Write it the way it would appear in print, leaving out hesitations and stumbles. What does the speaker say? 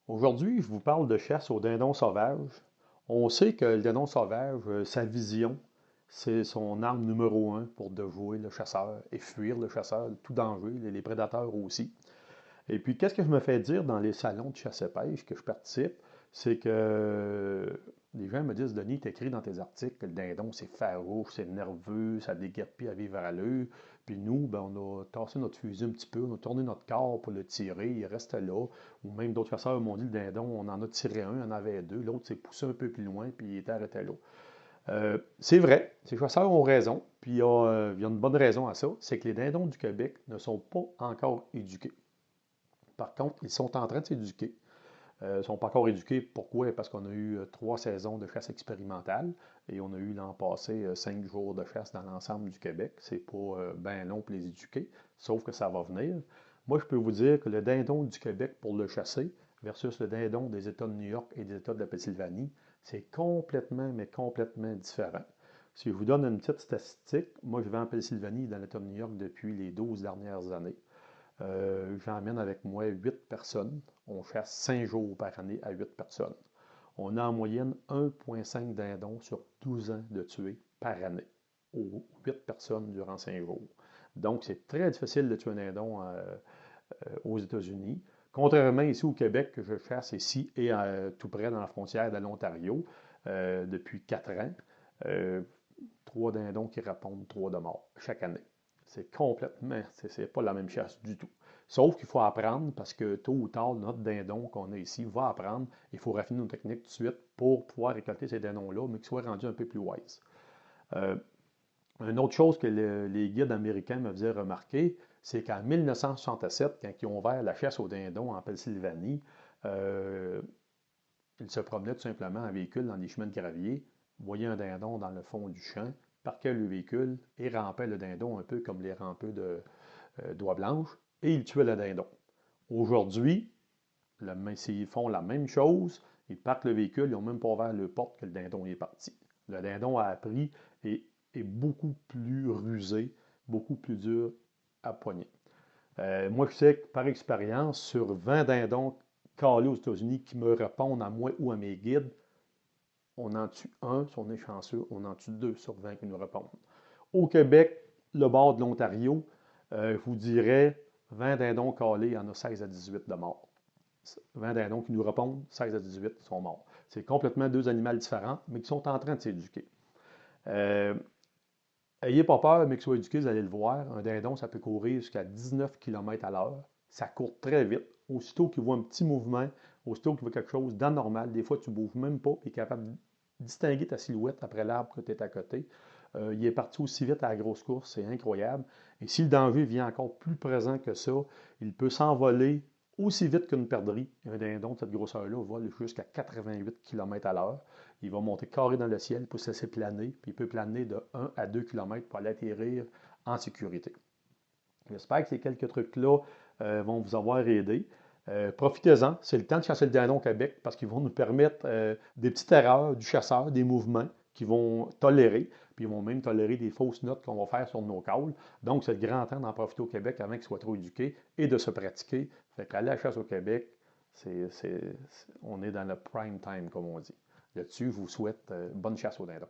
Aujourd'hui, je vous parle de chasse au dindon sauvage. On sait que le dindon sauvage, sa vision, c'est son arme numéro un pour déjouer le chasseur et fuir le chasseur, tout danger, les prédateurs aussi. Et puis, qu'est-ce que je me fais dire dans les salons de chasse et pêche que je participe, c'est que les gens me disent, Denis, t'écris dans tes articles que le dindon, c'est farouche, c'est nerveux, ça déguerpit à vivre à l'œil. Puis nous, ben, on a tassé notre fusil un petit peu, on a tourné notre corps pour le tirer, il reste là. Ou même d'autres chasseurs m'ont dit, le dindon, on en a tiré un, il y en avait deux, l'autre s'est poussé un peu plus loin, puis il était arrêté là. C'est vrai, ces chasseurs ont raison, puis il y a une bonne raison à ça, c'est que les dindons du Québec ne sont pas encore éduqués. Par contre, ils sont en train de s'éduquer. Ils ne sont pas encore éduqués. Pourquoi? Parce qu'on a eu 3 saisons de chasse expérimentale et on a eu l'an passé 5 jours de chasse dans l'ensemble du Québec. C'est pas bien long pour les éduquer, sauf que ça va venir. Moi, je peux vous dire que le dindon du Québec pour le chasser versus le dindon des États de New York et des États de la Pennsylvanie, c'est complètement, mais complètement différent. Si je vous donne une petite statistique, moi je vais en Pennsylvanie, dans l'État de New York, depuis les 12 dernières années. J'emmène avec moi 8 personnes. On chasse 5 jours par année à 8 personnes. On a en moyenne 1,5 dindons sur 12 ans de tuer par année aux 8 personnes durant 5 jours. Donc, c'est très difficile de tuer un dindon aux États-Unis. Contrairement ici au Québec, que je chasse ici et tout près dans la frontière de l'Ontario depuis 4 ans, euh, 3 dindons qui répondent 3 de mort chaque année. C'est complètement, c'est pas la même chasse du tout. Sauf qu'il faut apprendre parce que tôt ou tard, notre dindon qu'on a ici va apprendre. Il faut raffiner nos techniques tout de suite pour pouvoir récolter ces dindons-là, mais qu'ils soient rendus un peu plus wise. Euh, une autre chose que les guides américains me faisaient remarquer, c'est qu'en 1967, quand ils ont ouvert la chasse aux dindons en Pennsylvanie, euh, ils se promenaient tout simplement en véhicule dans des chemins de gravier, voyaient un dindon dans le fond du champ, parquaient le véhicule et rampaient le dindon un peu comme les rampeux d'oie blanche, et ils tuaient le dindon. Aujourd'hui, s'ils font la même chose, ils partent le véhicule, ils n'ont même pas ouvert le porte que le dindon est parti. Le dindon a appris et est beaucoup plus rusé, beaucoup plus dur à poigner. Moi, je sais que par expérience, sur 20 dindons calés aux États-Unis qui me répondent à moi ou à mes guides, on en tue un, si on est chanceux, on en tue 2 sur 20 qui nous répondent. Au Québec, le bord de l'Ontario, je vous dirais 20 dindons calés, il y en a 16 à 18 de morts. 20 dindons qui nous répondent, 16 à 18 sont morts. C'est complètement deux animaux différents, mais qui sont en train de s'éduquer. Euh, Ayez pas peur, mais qu'ils soient éduqués, vous allez le voir. Un dindon, ça peut courir jusqu'à 19 km à l'heure. Ça court très vite. Aussitôt qu'il voit un petit mouvement, aussitôt qu'il voit quelque chose d'anormal, des fois tu ne bouges même pas, puis il est capable de distinguer ta silhouette après l'arbre que tu es à côté. Il est parti aussi vite à la grosse course, c'est incroyable. Et si le danger vient encore plus présent que ça, il peut s'envoler aussi vite qu'une perdrix. Un dindon de cette grosseur-là vole jusqu'à 88 km à l'heure. Il va monter carré dans le ciel pour se laisser planer, puis il peut planer de 1 à 2 km pour aller atterrir en sécurité. J'espère que ces quelques trucs-là vont vous avoir aidé. Profitez-en, c'est le temps de chasser le dindon au Québec parce qu'ils vont nous permettre des petites erreurs du chasseur, des mouvements qu'ils vont tolérer, puis ils vont même tolérer des fausses notes qu'on va faire sur nos calls. Donc, c'est le grand temps d'en profiter au Québec avant qu'ils soient trop éduqués et de se pratiquer. Fait qu'aller à la chasse au Québec, on est dans le prime time, comme on dit. Là-dessus, je vous souhaite bonne chasse au dindon.